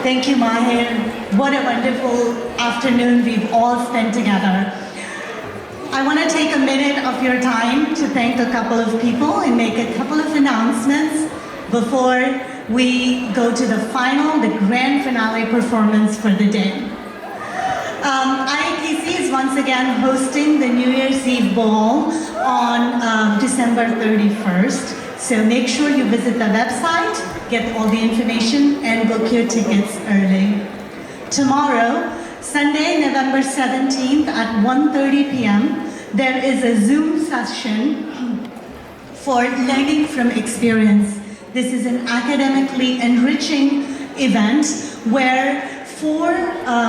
Thank you, Mahir. What a wonderful afternoon we've all spent together. I want to take a minute of your time to thank a couple of people and make a couple of announcements before we go to the grand finale performance for the day. IAKC is once again hosting the New Year's Eve Ball on December 31st. So make sure you visit the website, get all the information, and book your tickets early. Tomorrow, Sunday, November 17th at 1:30 p.m., there is a Zoom session for Learning from Experience. This is an academically enriching event where 4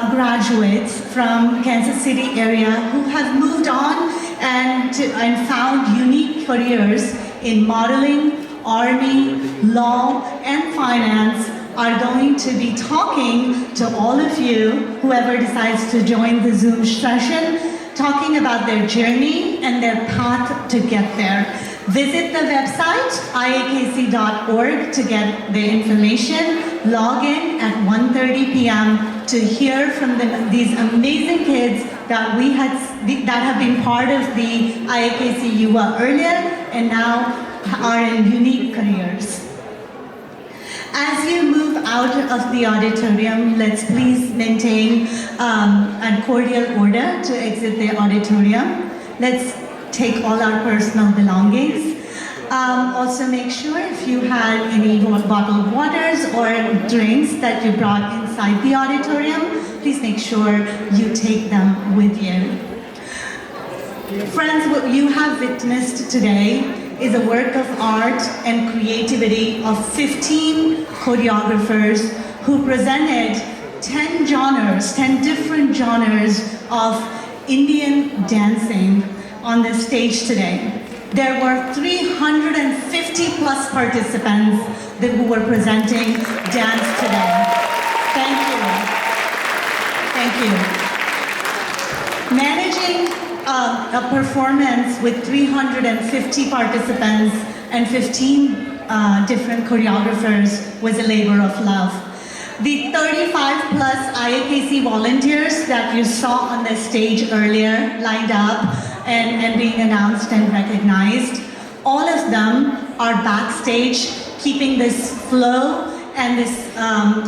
graduates from Kansas City area who have moved on and found unique careers in modeling, army, law, and finance are going to be talking to all of you, whoever decides to join the Zoom session, talking about their journey and their path to get there. Visit the website, iakc.org, to get the information. Log in at 1:30 p.m. to hear from these amazing kids that have been part of the IAKC UA earlier and now are in unique careers. As you move out of the auditorium, let's please maintain a cordial order to exit the auditorium. Let's take all our personal belongings. Also make sure if you had any bottled waters or drinks that you brought inside the auditorium, please make sure you take them with you. Friends, what you have witnessed today is a work of art and creativity of 15 choreographers who presented 10 different genres of Indian dancing on the stage today. There were 350 plus participants who were presenting dance today. Thank you. Thank you. Managing a performance with 350 participants and 15 different choreographers was a labor of love. The 35 plus IAKC volunteers that you saw on the stage earlier lined up and being announced and recognized, all of them are backstage keeping this flow and this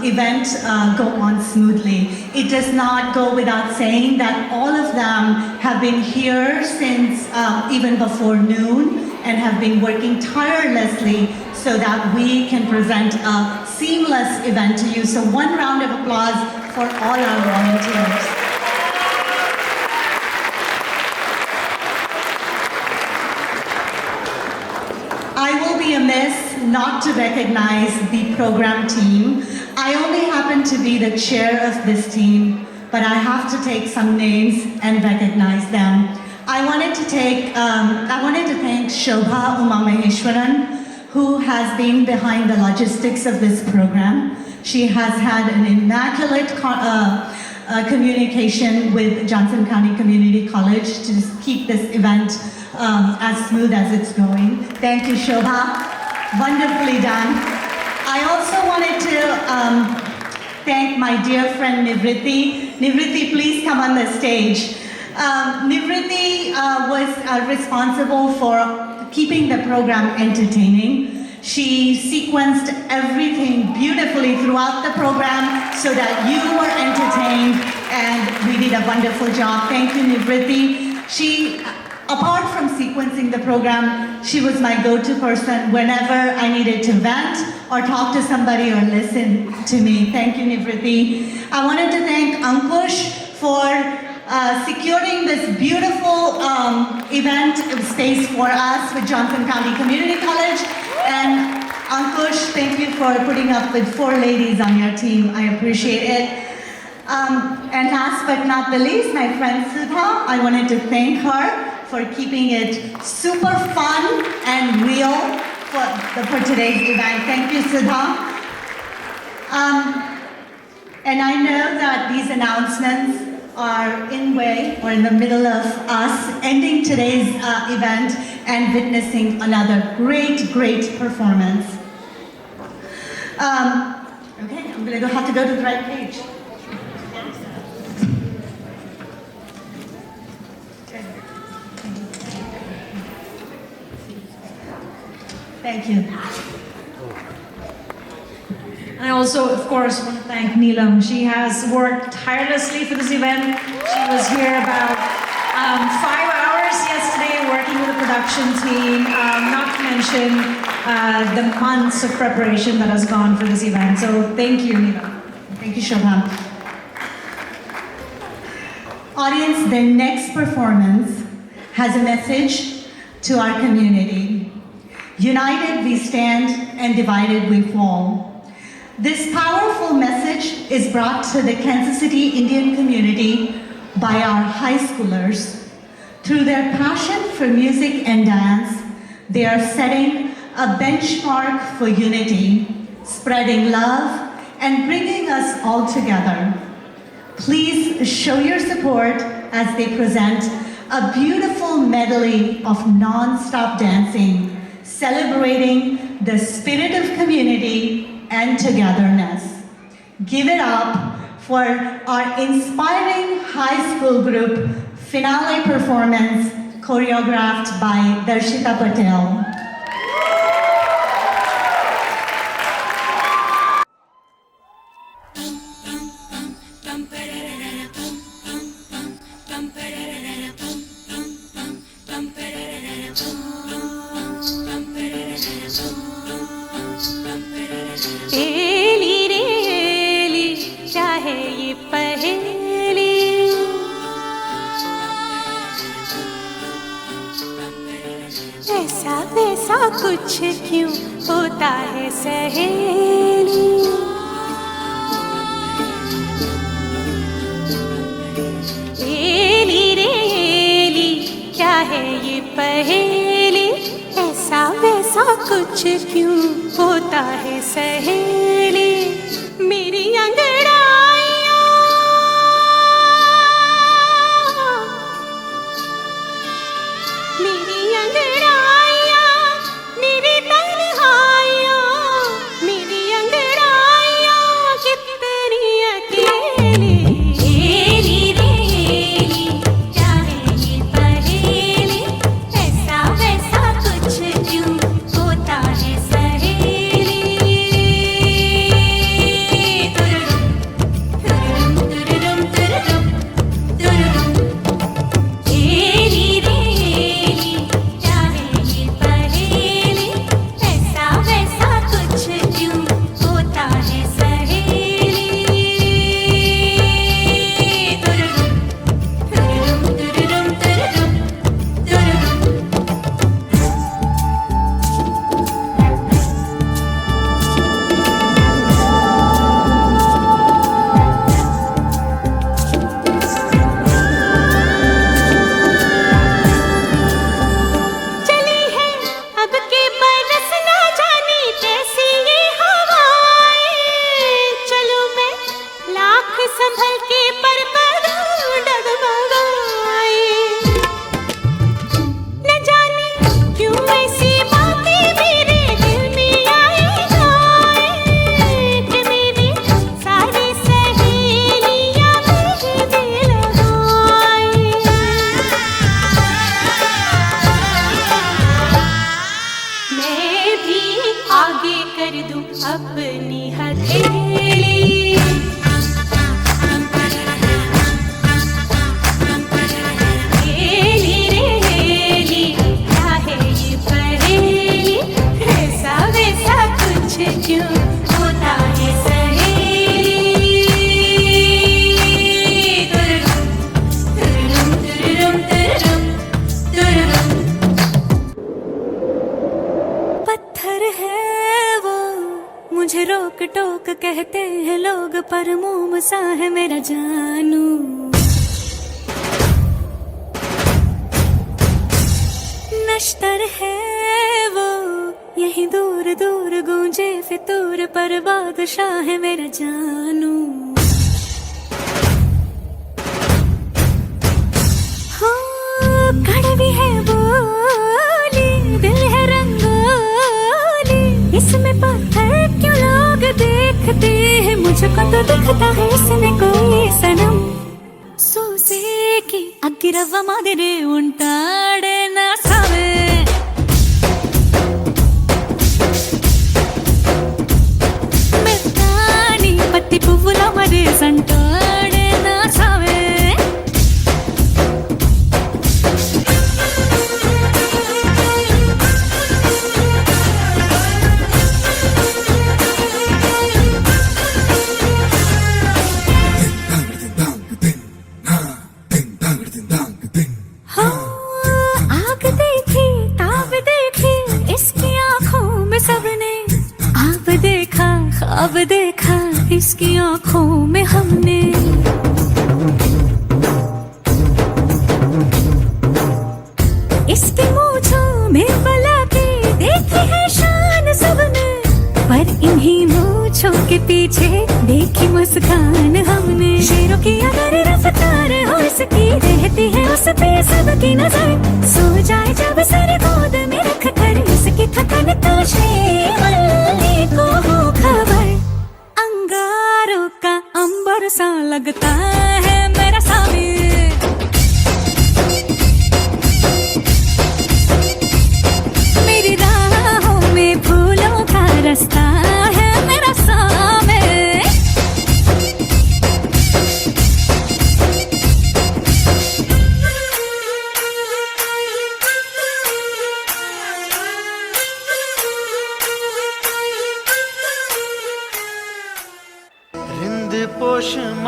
event go on smoothly. It does not go without saying that all of them have been here since even before noon and have been working tirelessly so that we can present a seamless event to you. So one round of applause for all our volunteers. I will be amiss not to recognize the program team. I only happen to be the chair of this team, but I have to take some names and recognize them. I wanted to thank Shobha Umamaheshwaran, who has been behind the logistics of this program. She has had an immaculate communication with Johnson County Community College to keep this event as smooth as it's going. Thank you, Shobha. Wonderfully done. I also wanted to thank my dear friend Nivriti. Nivriti, please come on the stage. Nivriti was responsible for keeping the program entertaining. She sequenced everything beautifully throughout the program so that you were entertained, and we did a wonderful job. Thank you, Nivriti. Apart from sequencing the program, she was my go-to person whenever I needed to vent or talk to somebody or listen to me. Thank you, Nivriti. I wanted to thank Ankush for securing this beautiful event space for us with Johnson County Community College. And Ankush, thank you for putting up with 4 ladies on your team. I appreciate it. And last but not the least, my friend Sudha, I wanted to thank her for keeping it super fun and real for today's event. Thank you, Sudha. And I know that these announcements are in the middle of us ending today's event and witnessing another great performance. Okay, I'm going to have to go to the right page. Thank you. I also, of course, want to thank Neelam. She has worked tirelessly for this event. She was here about 5 hours yesterday working with the production team, not to mention the months of preparation that has gone for this event. So thank you, Neelam. Thank you, Shobha. Audience, the next performance has a message to our community. United we stand and divided we fall. This powerful message is brought to the Kansas City Indian community by our high schoolers. Through their passion for music and dance, they are setting a benchmark for unity, spreading love, and bringing us all together. Please show your support as they present a beautiful medley of non-stop dancing, celebrating the spirit of community and togetherness. Give it up for our inspiring high school group finale performance choreographed by Darshita Patel. एली रे एली क्या है ये पहेली, ऐसा वैसा कुछ क्यों होता है सहेली। एली रे एली क्या है ये पहेली, ऐसा वैसा कुछ क्यों होता है सहेली। मेरी अंगड़ाइयाँ मेरी अंगड़ाइयाँ मेरी तन्हाइयाँ, मेरी अंगड़ाइयाँ कितनी अकेली। एली रे एली क्या है ये पहेली, ऐसा वैसा कुछ क्यों होता है सहेली। तुरुरुम तुरुरुम तुरुरुम तुरुरुम, एली रे एली क्या है ये पहेली, ऐसा वैसा कुछ क्यों होता है सहेली। तुरुरुम तुरुरुम तुरुरुम तुरुरुम तुरुरुम। चली है अब के बरस ना जाने कैसी ये हवाएं, चलूं मैं लाख संभल के पर करूं डगमगाए। न जाने क्यों ऐसी बातें मेरे दिल में आई जाए, कि मेरी सारी सहेलियां मेहंदी लगाएं। मैं भी आगे कर दूं अपनी हथेली। एली रे एली क्या है ये पहेली, ऐसा वैसा कुछ क्यों होता है सहेली। तुरुरुम तुरुरुम तुरुरुम तुरुरुम तुरुरुम। पत्थर है वो मुझे रोक टोक कहते हैं लोग, पर मोम सा है मेरा जानू। नश्तर है वो यहीं दूर दूर गूंजे फितूर, पर बादशाह है मेरा जानू। हो कड़वी है बोली, दिल है रंगोली, इसमें पत्थर क्यों लोग देख देखती है मुझको तो दिखता है इसमें कोई सनम ಸೂಸೇಕಿ ಅಗ್ಗಿರವ್ವ ಮಾದಿರೆ ಉಂಟಾಡೆ ನಾ ಸಾವೆ మెత్తాని పత్తి పువ్వుల మరే సంటాడే నా సావే अब देखा इसकी आंखों में हमने इसकी मूंछों में बला के देखी है शान सबने पर इन्हीं मूंछों के पीछे देखी मुस्कान हमने शेरों की अगर रफ्तार हो इसकी रहती है उस पे सबकी नजर सो जाए जब सर गोद में रख कर इसकी थकन तो शेवल्ले को हो खबर अंगारों का अंबर सा लगता है मेरा सामी मेरी राहों में फूलों का रास्ता है मेरा सामी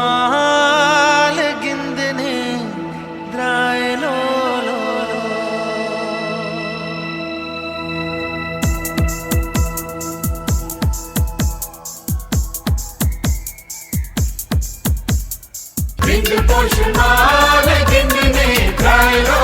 पोषमाल गिंदने द्राय लो रिंद पोषमाल गिंदने द्राय लो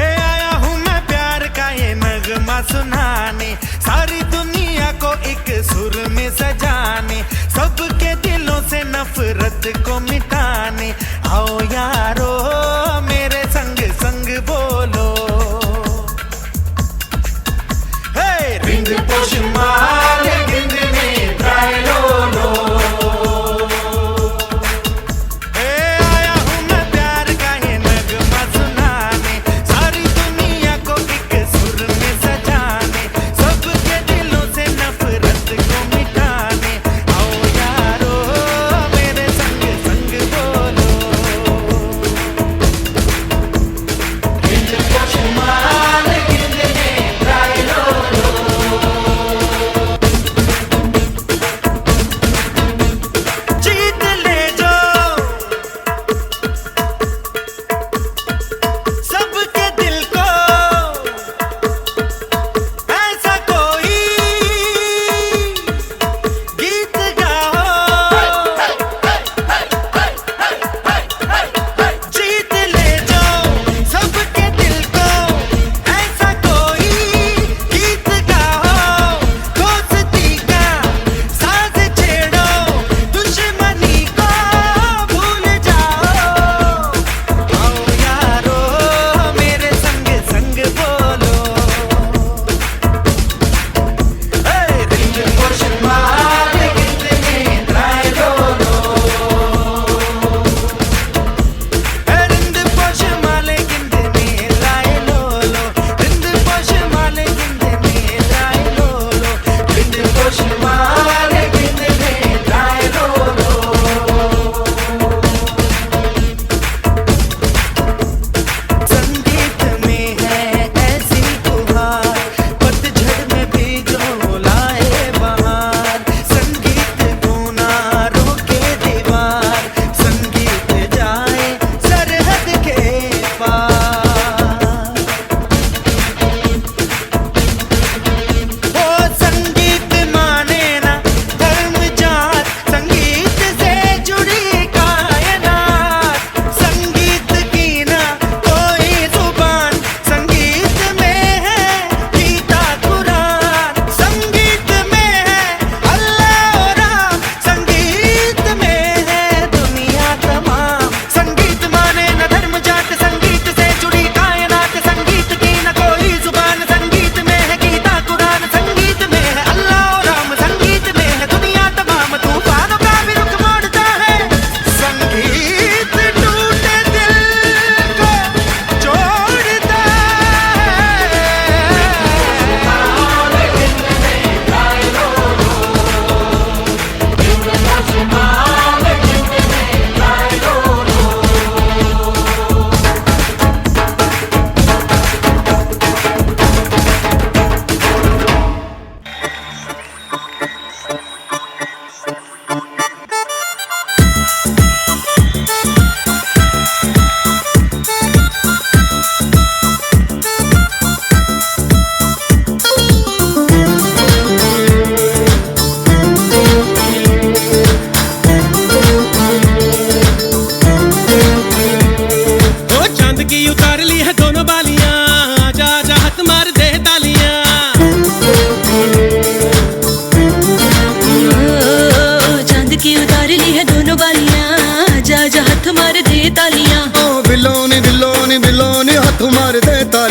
आया हूँ मैं प्यार का ये नगमा सुनाने सारी दुनिया को एक सुर में सजाने सबके दिलों से नफरत को मिटाने आओ यारो मेरे संग संग बोलो हे रिंद पोषमाल गिंदने द्राय लो आया हूँ मैं प्यार का ये नगमा सुनाने सारी दुनिया को एक सुर में सजाने सबके दिलों से नफरत को मिटाने आओ यारो मेरे संग संग बोलो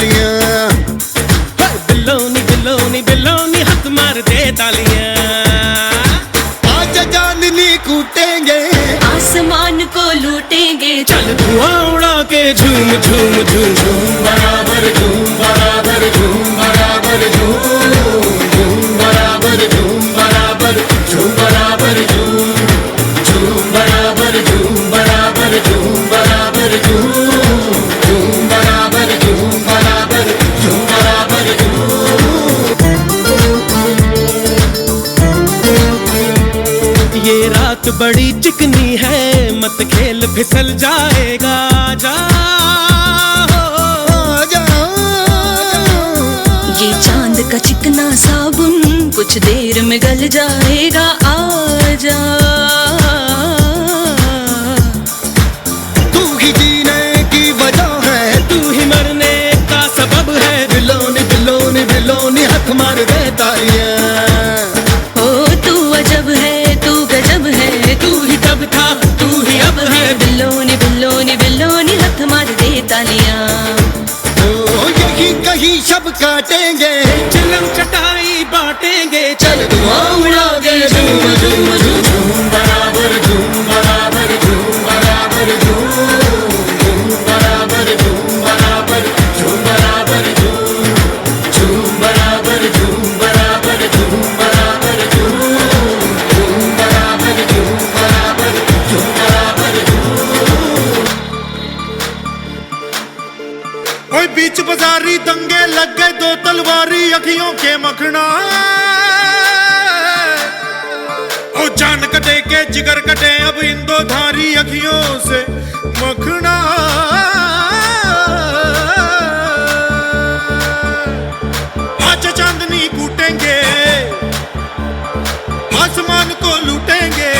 तालियां। बिल्लोनी बिल्लोनी बिल्लोनी हाथ मार दे तालियां। आज चांदनी कूटेंगे, आसमान को लूटेंगे, चल धुआं उड़ा के झूम झूम झूम झूम बराबर झूम बराबर झूम बराबर झूम झूम बराबर झूम बराबर झूम बराबर झूम झूम बराबर झूम बराबर झूम बराबर झूम झूम बराबर झूम बराबर झूम बराबर ये रात बड़ी चिकनी है, मत खेल फिसल जाएगा। जा ये चांद का चिकना साबुन कुछ देर में गल जाएगा। आजा तू ही जीने की वजह है, तू ही मरने का सबब है। बिलोनी बिलोनी बिलोनी हाथ मार दे तालियां। ओ तू अजब है, तू गजब है, तू ही तब था, तू ही अब है। बिल्लोनी बिल्लोनी बिल्लोनी हाथ मार दे तालियां। ओ यही कहीं शब काटेंगे, चिलम चटाई बांटेंगे। चल धुआं उड़ा के झूम झूम झूम झूम बराबर झूम बराबर झूम बराबर झूम झूम बराबर झूम बराबर झूम बराबर झूम झूम बराबर झूम बराबर झूम बराबर झूम झूम बराबर झूम बराबर झूम बराबर ओए बीच बाजारी दंगे लग गए, दो तलवारी अखियों के मखना। ओ जान कटे के जिगर कटे अब इन दो धारी अखियों से मखना। आज चांदनी कूटेंगे, आसमान को लूटेंगे।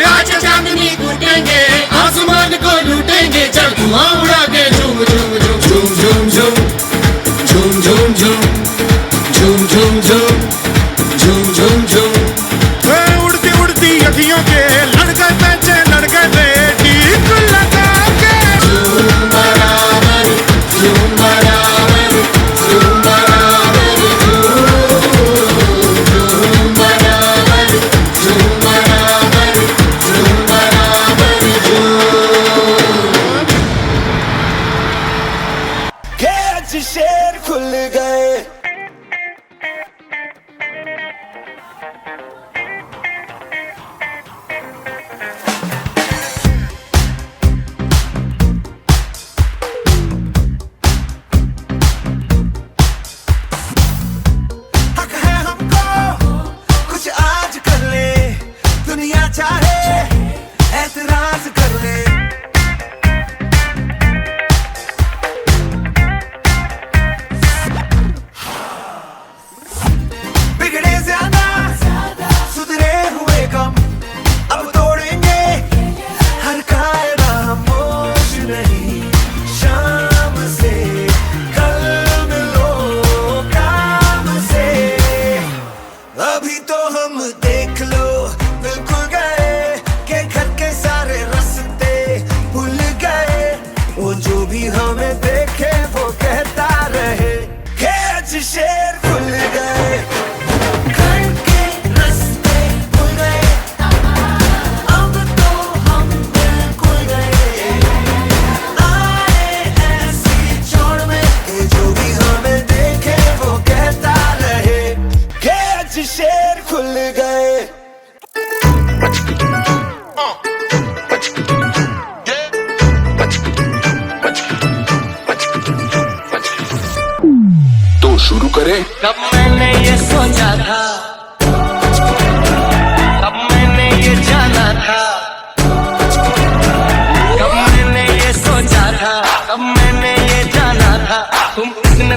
आज चांदनी कूटेंगे, आसमान को लूटेंगे। चल धुआं उड़ा के झूम झूम झूम झूम झूम झूम झूम झूम झूम झूम झूम झूम झूम झूम। उड़ती उड़ती अखियों के लड़ गए पैचे लड़ गए बेटीक लगा के। झूम बराबर झूम बराबर झूम बराबर झूम बराबर झूम बराबर झूम बराबर झूम। के आज शेर खुल गए। हक है हमको कुछ आज कर ले, दुनिया चाहे ऐतराज कर ले। बिगड़े ज्यादा सुधरे हुए कम, अब तोड़ेंगे हर कायदा। खामोश नहीं शाम से, कल मिलो काम से। अभी तो हम देख लो बिल्कुल गए के घर के सारे रास्ते भूल गए। वो जो भी हमें देखे वो कहता रहे कि आज शेर खुल गए। घर के रास्ते भूल गए, अब तो हम बिल्कुल गए। आए ऐसी चौड़ में कि जो भी हमें देखे वो कहता रहे कि आज शेर खुल गए। तो शुरू करें। कब मैंने ये सोचा था, कब मैंने ये जाना था, कब मैंने ये सोचा था, कब मैंने ये जाना था। तुम इतने